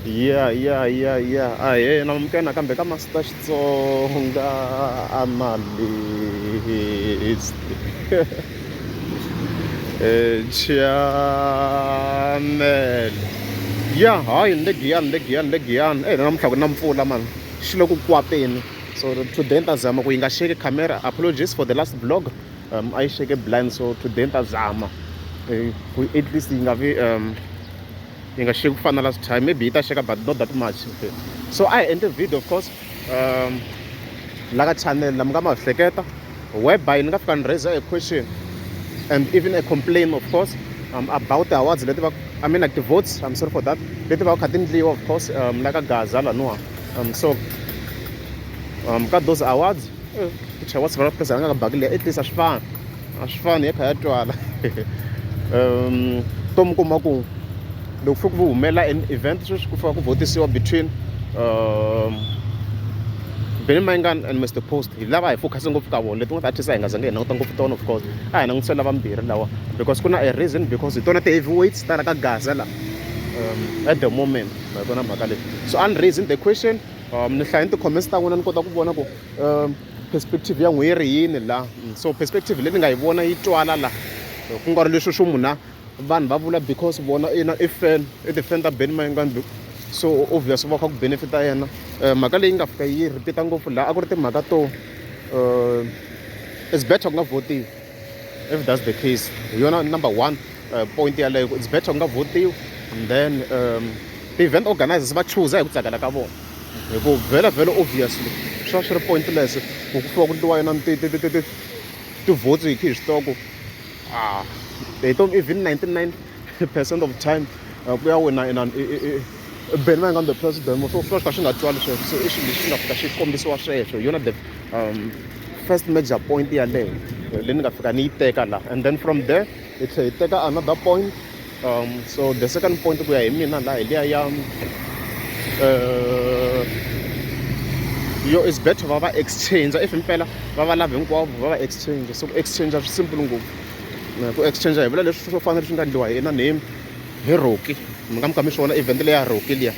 Yeah. Namukela kambe ka Master Xitsonga analyst. Channel. Yeah, hayi ni le Giyani. Namuntlha ku na mpfula man. Xi le ku kwapeni. So today ni ta zama ku yi nga sheki camera. Apologies for the last vlog. A yi sheke blind, so today ni ta zama ku at least yi nga vi yi nga sheki ku fana last time. Maybe yi ta sheka but not that much. So I ended the video, of course. La ka channel la mi nga ma hleketa whereby ni nga fika ni raise a question and even a complaint, of course, about the awards. I mean, like the votes. I'm sorry for that. Leti va kha ti endliwa, of course, like a Gaza laniwa. So got those awards. Which awards va represent nga bagi le at least a swi fani hi kha ya twala. To mi kuma ku loko futhi ku humela an event sweswi ku fika ku votisiwa between Benny Mayengani and Mr Post. Hi lava hi focus ngopfu ka vona leti nga ta tisa hi nga zange hi languta ngopfu tona, of course. A hi langutisela vambirhi lawa because ku na a reason, because hi tona ti-heavyweights ta la ka Gaza la at the moment. Ma vona mhaka leyi. So a ni raising the question, ni hlaya ni ti-comments ta n'wina ni kota ku vona ku perspective ya n'we yi ri yini la. So perspective leyi ni nga yi vona yi twala la ku nga ri leswi swo munhu vanhu va vula because vona i fan i ti-fan ta Benny Mayengani, so obvious va kha ku benefita yena. Mhaka leyi nga fika yi repeat ngopfu laha a ku ri timhaka to it's better ku nga votiwi. If that's the case, yona number one point yaleyo, it's better ku nga votiwi, and then ti-event organizers va chuza hi ku tsakela ka vona, hi ku vhele obviously swi va swi ri pointless ku fika ku endliwa yona ti-votes hi swi toko. They don't even 99% of time ku ya wina Benny Mayengani the president, so swi ka swi nga twali sweswo. So i xilo lexi nga fika xi kombisiwa sweswo, yona the first major point yaleyo leyi ni nga fika ni yi teka la, and then from there hi tlhe hi teka another point. So the second point ku ya hi mina la hi liya ya yo is better va va exchange if impela va va lava hinkwavo va va exchange. So ku exchange swi simple ngopfu. Ku exchange hi vula leswi swo fanele swi nga endliwa hi na name hi Rocky. Mi nga mi kha mi swi vona event leya Rocky liya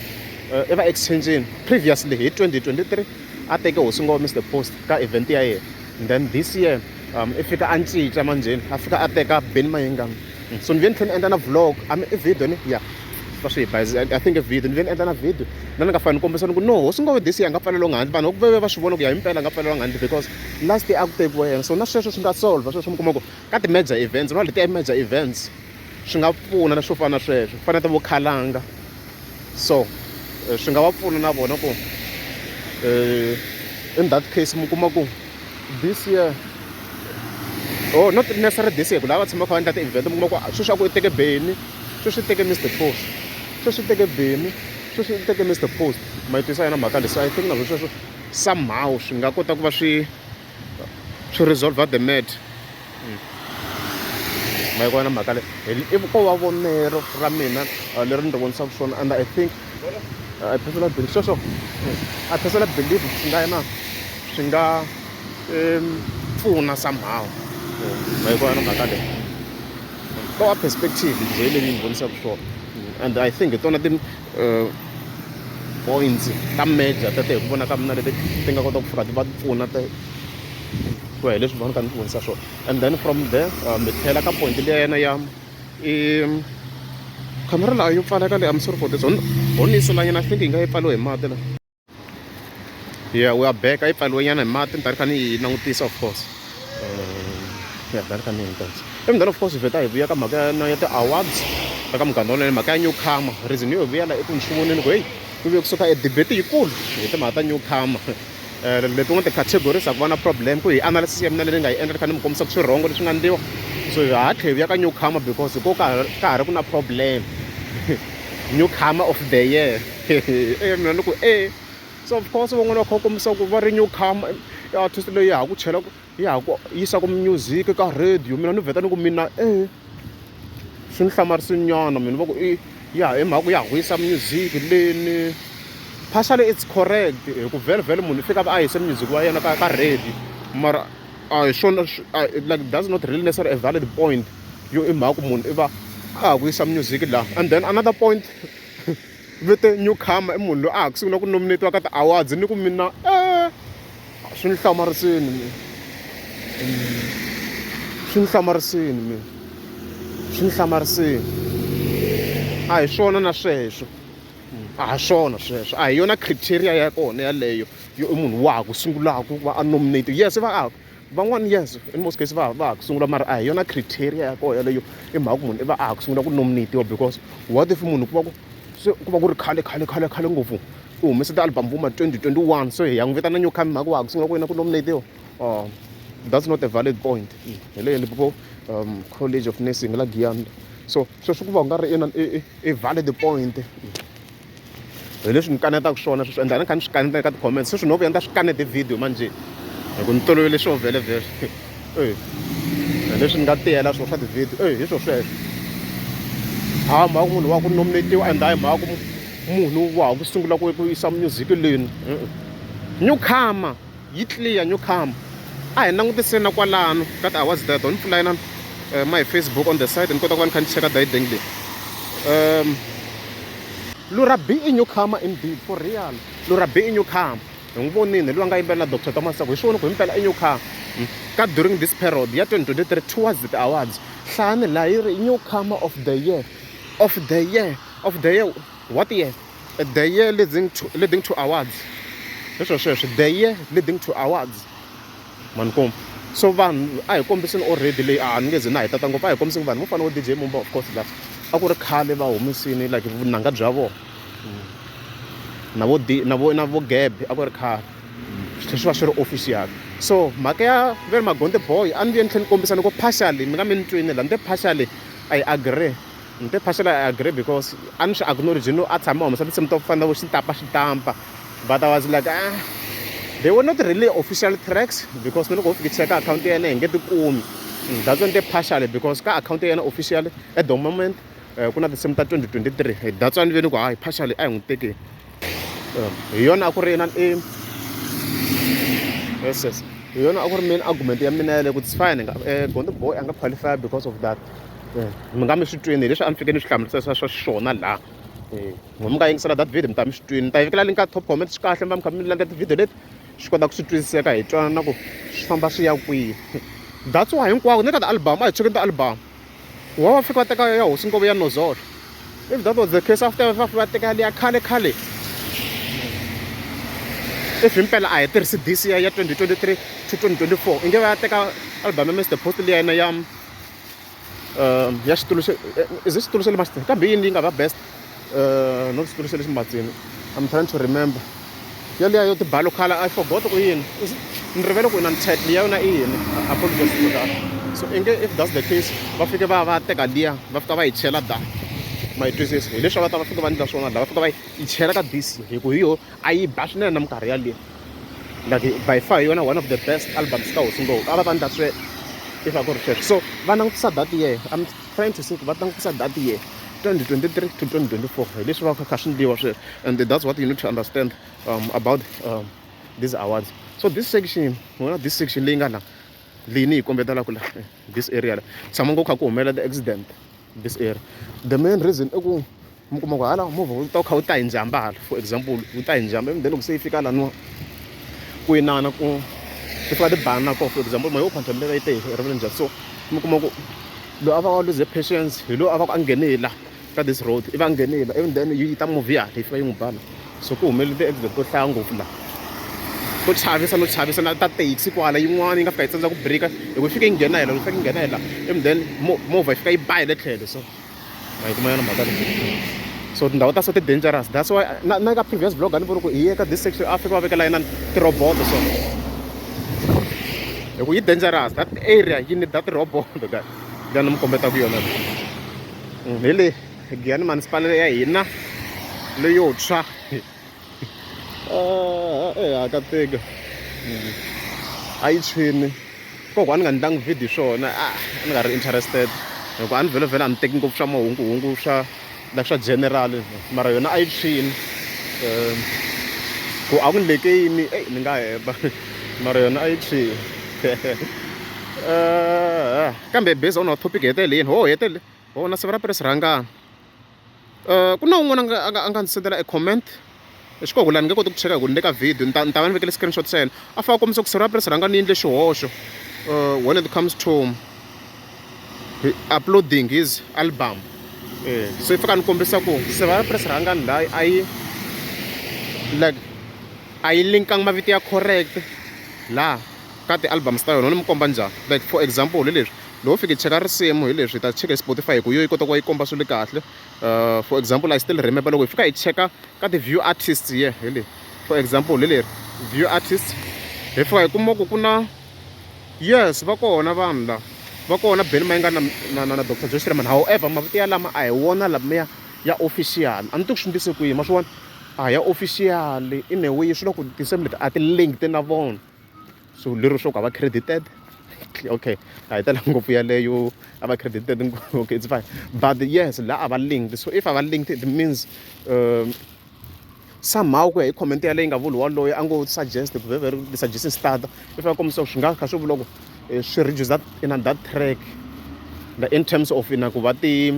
i va exchangeni previously hi 2023 a teke hosi ngo Mr Post ka event ya yena, and then this year i fika a cinca manjheni a fika a teka Benny Mayengani. So ni ve ni tlhela ni endla na vlog i video ni ya va swi hi bazi, I think a video ni ve ni endla na video na ni nga fani ni kombisa ni ku no hosi ngo this year a nga pfaleliwanga handle, vanhu ku ve va swi vona ku ya himpela a nga pfaleliwanga handle because last year a ku tekiwa yena. So na sweswo swi nga solve sweswo mi kuma ku ka ti-major events na leti major events swi nga pfuna na swo fana na sweswo ku fana ta vo Khalanga. So swi nga va pfuna na vona ku in that case mi kuma ku this year not necessarily this year ku lava tshama kha va endla ti-event mi kuma ku sweswi a ku i teke Benny, sweswi i teke Mr Post, sweswi i teke Benny, sweswi i teke Mr Post. Ma yi twisa yena mhaka leyi. So I think na sweswo somehow swi nga kota ku va swi resolve the matter. Ma yi vona mhaka leyi i ko va vonero ra mina leri ni ri vonisaka swona, and I think I personally believe sweswo I personally believe swi nga yena swi nga pfuna somehow. Ma yi vona mhaka leyi ko va perspective leyi leyi ni vonisaka swona, and I think hi tona points ta major ta hi ku vona ka mina leti ti nga kota ku fika ti va pfuna ku ya hi leswi vonaka ni ti vonisa swona. And then from there mi tlhela ka point leya yena ya khamera laha yo pfaleka leyi, I'm sorry for this honestly lanyana I think yi nga yi pfaliwe hi mati la. Yeah, we are back. A yi pfaliwe nyana hi mati ni ta ri kha ni yi langutisa, of course. Yeah, ta ri kha ni yi langutisa. And then of course hi vheta hi vuya ka mhaka ya ti-awards eka muganga wolowo, mhaka ya newcomer. Reason yo hi vuya la i ku ni swi vonile ku heyi ku vuye kusuka e debate yikulu hi timhaka ta newcomer leti u nga ti-categories a ku va na problem ku hi analysis ya mina leyi ni nga yi endla kha ni mi kombisa ku swirhongo leswi nga endliwa. So hi tlhe hi vuya ka newcomer because hiko ka ha ri ku na problem newcomer of the year. Mina ni ku so of course van'wana va kha va kombisa ku va ri newcomer artist leyi ha ku chela yi ha ku yisaka music ka radio. Mina ni vheta ni ku mina swi ni hlamarisinyana mina va ku ya hi mhaka ku ya huyisa music leni partially it's correct hi ku vhele munhu i fika a yise music wa yena ka radio, mara a hi swona like that's not really necessarily a valid point yo i mhaka ku munhu i va a ha vuyisa music laha. And then another point vete newcomer i munhu loyi a ha ku sungula ku nominate-wa ka ti-awards ni ku mina swi ni hlamarisini mina swi ni hlamarisini mina swi ni hlamarisini a hi swona na sweswo a hi swona sweswo a hi yona criteria ya kona yaleyo yo i munhu wa ha ku sungulaka ku va a nominate yes va van'wani yes in most cases va ha ku sungula mara a hi yona criteria ya kona yaleyo i mhaka ku munhu i va a ha ku sungula ku nominate-iwa because what if munhu ku va ku ri khale ngopfu u humese ti-album vuma 2021 so hi ya n'wi vitana newcomer mhaka wa ha ku sungula ku yena ku nominate-iwa that's not a valid point hi leyo Limpopo College of Nursing la Giyani so sweswo ku va ku nga ri i valid point hi leswi ni kanetaka swona sweswi endla ni kha ni swi kaneta eka ti-comments sweswi no vuya ni ta swi kaneta video manjhe hi ku ni tolovele swo vhele leswi ni nga tiyela swilo swa ti-video hi swilo sweswo mhaka munhu wa ku nominate-iwa and hayi mhaka munhu wa ku sungula ku yisa music leni newcomer yi clear newcomer a hi langutiseni na kwalano ka ti-awards teto ni pfula yina my Facebook on the side ni kota ku va ni kha ni cheka dayideng leyi Lura B i newcomer indeed for real Lura B i newcomer hi n'wi vonile loyi a nga yimbelela Dr. Thomas Sako hi swi vona ku himpela i newcomer ka during this period ya 2023 towards the awards hlani laha yi ri newcomer of the year what year the year leading to awards leswo sweswo the year leading to awards mankombo so vanhu a hi kombiseni already leyi a ni nge ze na hi tata ngopfu a hi kombiseni vanhu vo fana vo DJ Mumba of course la a ku ri khale va humesini like vunanga bya vona na vo Gebe a ku ri khale swi va swi ri official so mhaka ya Very Magonde Boy a ni vuye ni tlhela ni kombisana ku partially mi nga mi ni twini la ni te partially I agree because a ni swi acknowledge no a tshama humesa tinsimu to fana vo xitampa but I was like they were not really official tracks because ni loko ho fika cheka account ya yena hi nge ti kumi that's when they partially because ka account ya yena officially at the moment ku na tinsimu ta 2023 that's why ni ve ni ku hayi partially a hi n'wi tekeni hi yona a ku ri yena yes hi yona a ku ri main argument ya mina yale ku it's fine Gonde Boy a nga qualify because of that mi nga mi swi twini leswi a ni fike ni swi hlamusela swa swona laha mi nga yingisela that video mi ta mi swi twini ni ta yi vekela link ka top comment swi kahle mi kha mi landza ti-video leti swi kota ku swi twisiseka hi twana na ku swi famba swi ya kwihi that's why hinkwako ni ka ti-album a hi chekeni ti-album wa fika va teka ya hosi ngopfu ya Nozolo if that was the case after va teka liya khale if himpela a hi tirhisi this year ya 2023 to 2024 i nge va ya teka album ya Mr Post liya ya xitulu is it xitulu xa le Master kambe yini yi nga va best not xitulu xa le Ximatsini I'm trying to remember yaliya yo tibalo khala I forgot ku yini ni rivele ku ina title ya yona i yini apologize for that so if that's the case va fike va teka liya va fika va yi chela da ma yi twisisi hi leswi va ta va fika va endla swona la va fika va yi chela ka this hi ku hi yo a yi ba swinene na minkarhi yaliya like by far hi yona one of the best albums ka Hosi Ngopfu a va ta endla swe if I go to so va langutisa that year I'm trying to say va langutisa that year 2023 to 2024 hi leswi va kha swi endliwa swe and that's what you need to understand about these awards so this section leyi nga la leyi ni yi kombetelaku la this area la tshama ngo kha ku humelela the accident this area the main reason i ku mi kuma ku hala movha wu ta kha wu ta hi njhamba hala for example wu ta hi njhamba and then loko se yi fika laniwa ku inana ku ti fika tibana ko for example moya wo control yi te hi rivele njhani so mi kuma ku loyi a va wa lose patience hi loyi a va ku a nghenela ka this road i va nghenela even then yi ta movie hala yi fika yi n'wi bala so ku humelele ti-accident to hlaya ngopfu laha to chavisa na ta taxi kwala yin'wana yi nga fika yi tsandza ku breaka hi ku fika yi nghena hela loko fika yi nghena hela and then movha yi fika yi ba hi le tlhelo so ma yi kuma yona mhaka leyi so tindhawu ta so ti-dangerous that's why na ka previous vlog a ni voni ku hi ye ka this section a fika va vekela yina tiroboto so hi ku yi dangerous that area yi need that roboto ka leyi ni mi kombetaka yona hi le Giyani municipal ya hina leyo tshwa aka teka a yi tshwini kokwa ni nga ndlangi video swona ni nga ri interested hikuva a ni vhele a ni teki ngopfu swa mahunguhungu swa general mara yona a yi tshwini ku a ku ni leke yini ni nga heba mara yona a yi tshwini kambe based on topic hetele yini ho hetele ho na siva ra pere sirhangana ku na un'wana a nga ndzi sendela e comment xikoku laha ni nge koti ku cheka hi ku ni le ka video ni ta va ni vekele screenshot sa yena a faka kombisa ku Serapa Press rhanga ni endle xihoxo when it comes to uploading his album so i fika ni kombisa ku Serapa Press rhanga ni laha like a yi linkanga mavito ya correct laha ka ti-albums ta yona ni mi komba njhani like for example hi leswi loko fika cheka risimu hi leswi hi ta cheka hi Spotify hi ku yo yi kota ku va yi komba swilo kahle for example I still remember loko hi fika hi cheka ka ti-view artists hi le for example hi leri view artists hi fika hi kuma ku ku na yes va kona vanhu la va kona Benny Mayenga na Dr Joyce Rimani however mavito ya lama a hi wona lamaya ya official a ni ti ku swi ndlise kwihi ma swi vona a ya official in a way swi loko tinsimu leti a ti linked na vona so lero swo ku a va credited okay a hi tala ngopfu yaleyo a va credited okay it's fine but yes la a va linked so if a va linked it means somehow ku ya hi comment yaleyi nga vuli waloyo a ngo suggest very suggestion starter if a kombisa ku swi nga kha swi vula ku swi reduce that that track in terms of ku va ti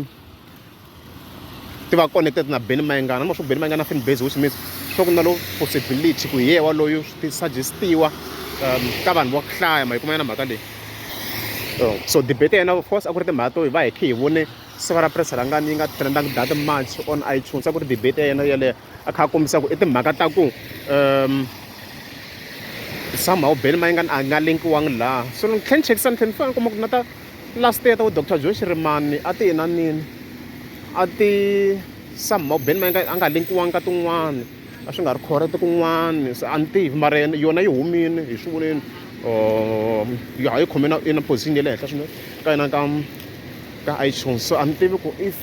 va connected na Benny Mayenga na ma swo Benny Mayenga na fan base which means swo ku na lo possibility ku hi waloyo ti suggestiwa ka vanhu va ku hlaya ma yi kuma na mhaka leyi so debate yena of course a ku ri timhaka to hi va hi khe hi vone Serapa Press rhangani yi nga trendanga that much on iTunes a ku ri debate ya yena yaleyo a kha a kombisa ku i timhaka ta ku somehow Benny Mayenga a nga linkiwangi laha so ni tlhe ni chekisa ni tlhe ni fana kuma ku na ta last year ta ku Dr Joyce Rimani a ti na nini a ti somehow Benny Mayenga a nga linkiwangi ka tin'wana a swi nga ri correct kun'wana so a ni tivi mara yona yi humile hi swi voneni ya yi khome na position ya le henhla swinene ka yena ka iTunes so a ni tivi ku if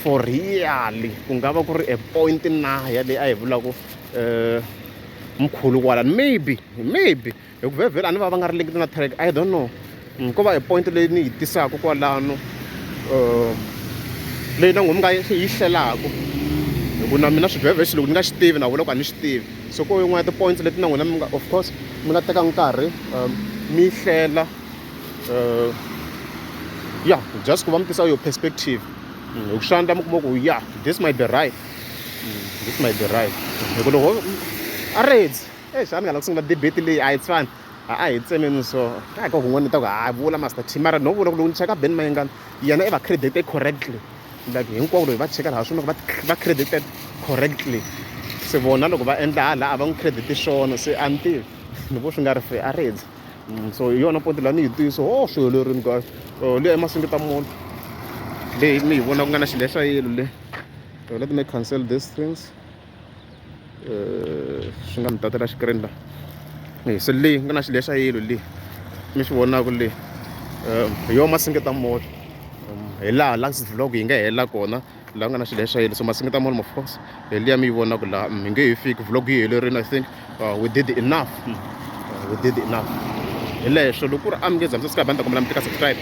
for really ku nga va ku ri a point na yaleyi a hi vulaka mkhulu kwalani maybe hi ku vhevhela a ni va nga ri linked na track I don't know ko va a point leyi ni yi tisaka kwalano leyi na n'wina mi nga yi hlelaku hi ku na mina swivhevhe xi loko ni nga xi tivi na vula ku a ni xi tivi so ko yin'wana ya ti-points leti na n'wina mi nga of course mi nga teka nkarhi mi yi hlela yeah just ku va mi tisa your perspective hi ku xandla mi kuma ku yeah this might be right hi ku loko a redzi xana ni nga lava ku sungula debate leyi a hi fani a hi tsemeni so ka ka kun'wana ni ta ku a vula Master T mara no vula ku loko ni cheka Benny Mayenga yena i va credited correctly like hinkwavo loko hi va cheka laha swona va credited correctly se vona loko va endla hala a va n'wi credit swona se a ni tivi ni vo swi nga ri fe a redzi so hi yona point laha ni yi tiso swi helerile guys leyi emasungita munhu leyi mi hi vona ku nga na xile xa yelo le let me cancel these things swi nga ni tatela xikirini laha se leyi nga na xile xa yelo leyi mi swi vonaka leyi hi yo masingita mall hi laha Luxy Vlog yi nga hela kona laha nga na xile xa yelo so masingita mall of course hi liya mi yi vonaka laha mi nge hi fiki vlog yi helerile I think we did enough hi lexo loko ku ri a mi nge za mi subscribe a ni ta kombela mi tika subscribe